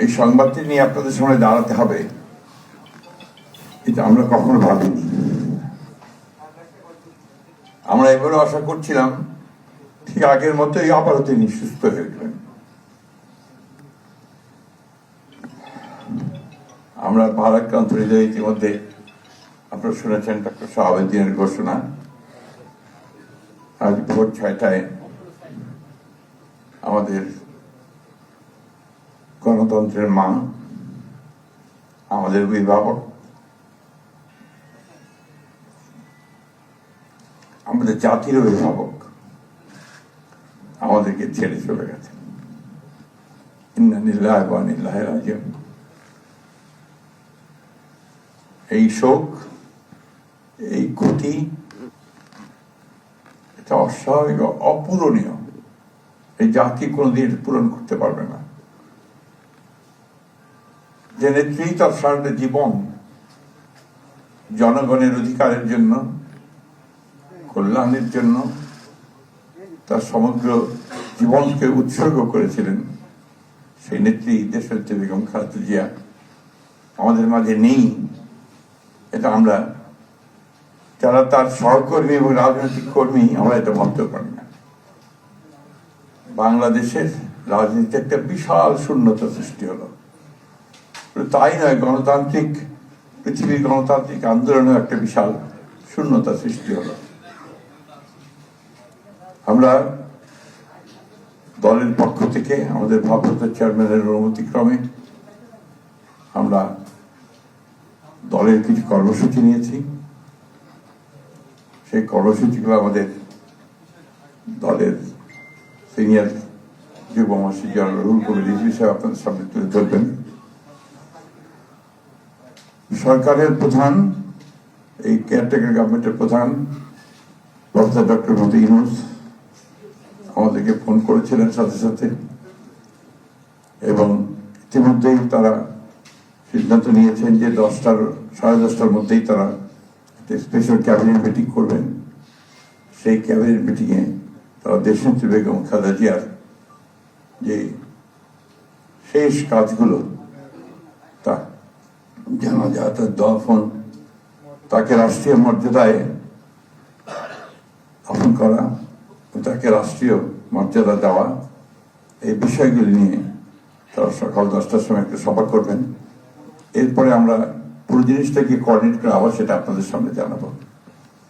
এই সংবাদটি নিয়ে আপনাদের সামনে দাঁড়াতে হবে, এটা আমরা কখনো ভাবিনি। আমরা এবারও আশা করছিলাম ঠিক আগের মতোই আবারও তিনি সুস্থ হয়ে উঠবেন। আমরা ভারাক্রান্ত হৃদয়ে ইতিমধ্যে আপনারা শুনেছেন ডক্টর শাহাবুদ্দিনের ঘোষণা। আজ ভোর 6টায় আমাদের গণতন্ত্রের মা, আমাদের অভিভাবক, আমাদের জাতির অভিভাবক আমাদেরকে ছেড়ে চলে গেছে। ইন্না লিল্লাহি ওয়া ইন্না ইলাইহি রাজিউন। এই শোক, এই ক্ষতি, এটা অস্বাভাবিক, অপূরণীয়। এই জাতি কোনোদিন পূরণ করতে পারবে না। যে নেত্রী তার সারাটা জীবন জনগণের অধিকারের জন্য, কল্যাণের জন্য তার সমগ্র জীবনকে উৎসর্গ করেছিলেন, সেই নেত্রী দেশনেত্রী বেগম খালেদা জিয়া আমাদের মাঝে নেই। এটা আমরা যারা তার সহকর্মী এবং রাজনৈতিক কর্মী, আমরা এটা ভাবতে পারি না। বাংলাদেশের রাজনীতিতে একটা বিশাল শূন্যতা সৃষ্টি হলো। তাই নয়, গণতান্ত্রিক পৃথিবীর গণতান্ত্রিক আন্দোলনেও একটা বিশাল শূন্যতা সৃষ্টি হলো। আমরা দলের পক্ষ থেকে আমাদের ভারপ্রাপ্ত চেয়ারম্যানের অনুমতিক্রমে আমরা দলের কিছু কর্মসূচি নিয়েছি। সেই কর্মসূচিগুলো আমাদের দলের সিনিয়র যুব মহাসচিব জনাব রুহুল কবির রিজভী সাহেব আপনাদের সামনে তুলে ধরবেন। সরকারের প্রধান, এই কেয়ারটেকার গভর্নমেন্টের প্রধান প্রফেসর ডক্টর মোহাম্মদ ইউনূস আমাদেরকে ফোন করেছিলেন সাথে সাথে, এবং ইতিমধ্যেই তারা সিদ্ধান্ত নিয়েছেন যে 10টার মধ্যেই তারা একটা স্পেশাল ক্যাবিনেট মিটিং করবেন। সেই ক্যাবিনেট মিটিংয়ে তারা দেশনেত্রী বেগম খালেদা জিয়ার যে শেষ কাজগুলো, তা জানাজা, তার দফন, তাকে রাষ্ট্রীয় মর্যাদায় দাফন করা, তাকে রাষ্ট্রীয় মর্যাদা দেওয়া, এই বিষয়গুলি নিয়ে তারা সকাল 10টার সময় একটা সভা করবেন। এরপরে আমরা পুরো জিনিসটাকে কোঅর্ডিনেট করে আবার সেটা আপনাদের সামনে জানাবো।